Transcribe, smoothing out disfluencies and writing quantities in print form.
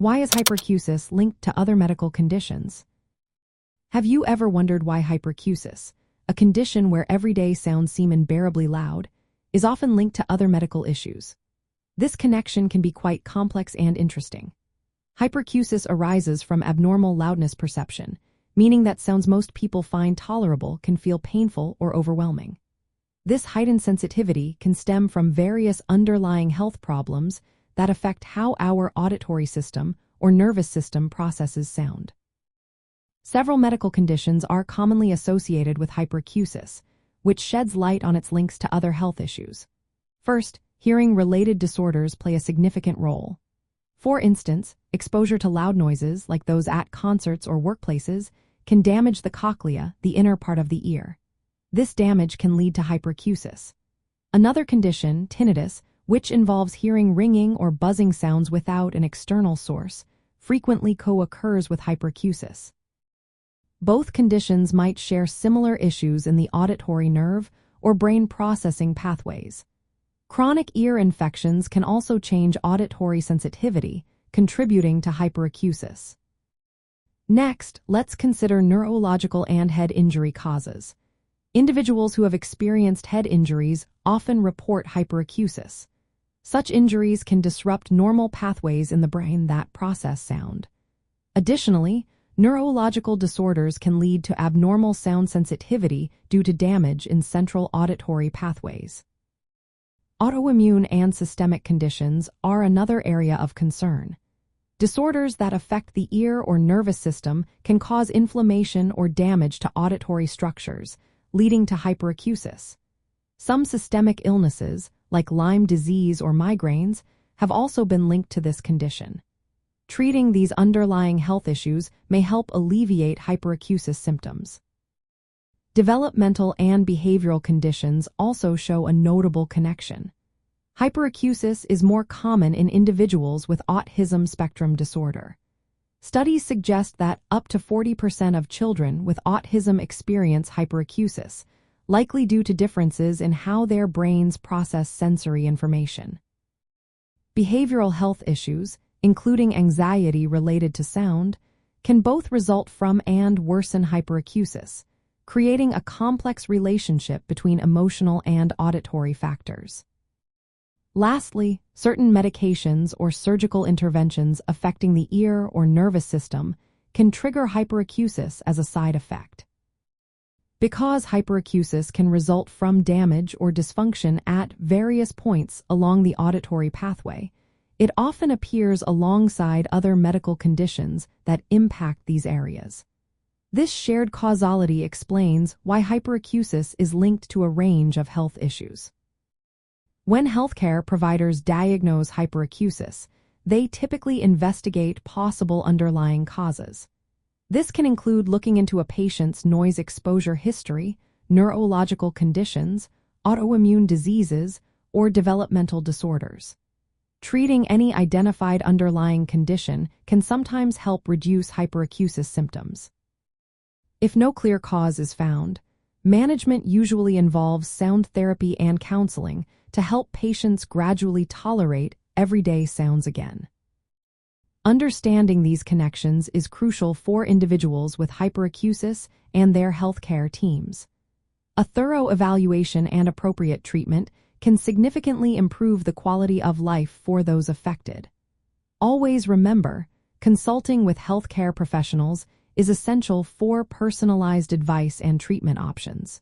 Why is hyperacusis linked to other medical conditions? Have you ever wondered why hyperacusis, a condition where everyday sounds seem unbearably loud, is often linked to other medical issues? This connection can be quite complex and interesting. Hyperacusis arises from abnormal loudness perception, meaning that sounds most people find tolerable can feel painful or overwhelming. This heightened sensitivity can stem from various underlying health problems that affect how our auditory system or nervous system processes sound. Several medical conditions are commonly associated with hyperacusis, which sheds light on its links to other health issues. First, hearing-related disorders play a significant role. For instance, exposure to loud noises, like those at concerts or workplaces, can damage the cochlea, the inner part of the ear. This damage can lead to hyperacusis. Another condition, tinnitus, which involves hearing ringing or buzzing sounds without an external source, frequently co-occurs with hyperacusis. Both conditions might share similar issues in the auditory nerve or brain processing pathways. Chronic ear infections can also change auditory sensitivity, contributing to hyperacusis. Next, let's consider neurological and head injury causes. Individuals who have experienced head injuries often report hyperacusis. Such injuries can disrupt normal pathways in the brain that process sound. Additionally, neurological disorders can lead to abnormal sound sensitivity due to damage in central auditory pathways. Autoimmune and systemic conditions are another area of concern. Disorders that affect the ear or nervous system can cause inflammation or damage to auditory structures, leading to hyperacusis. Some systemic illnesses, like Lyme disease or migraines, have also been linked to this condition. Treating these underlying health issues may help alleviate hyperacusis symptoms. Developmental and behavioral conditions also show a notable connection. Hyperacusis is more common in individuals with autism spectrum disorder. Studies suggest that up to 40% of children with autism experience hyperacusis, likely due to differences in how their brains process sensory information. Behavioral health issues, including anxiety related to sound, can both result from and worsen hyperacusis, creating a complex relationship between emotional and auditory factors. Lastly, certain medications or surgical interventions affecting the ear or nervous system can trigger hyperacusis as a side effect. Because hyperacusis can result from damage or dysfunction at various points along the auditory pathway, it often appears alongside other medical conditions that impact these areas. This shared causality explains why hyperacusis is linked to a range of health issues. When healthcare providers diagnose hyperacusis, they typically investigate possible underlying causes. This can include looking into a patient's noise exposure history, neurological conditions, autoimmune diseases, or developmental disorders. Treating any identified underlying condition can sometimes help reduce hyperacusis symptoms. If no clear cause is found, management usually involves sound therapy and counseling to help patients gradually tolerate everyday sounds again. Understanding these connections is crucial for individuals with hyperacusis and their healthcare teams. A thorough evaluation and appropriate treatment can significantly improve the quality of life for those affected. Always remember, consulting with healthcare professionals is essential for personalized advice and treatment options.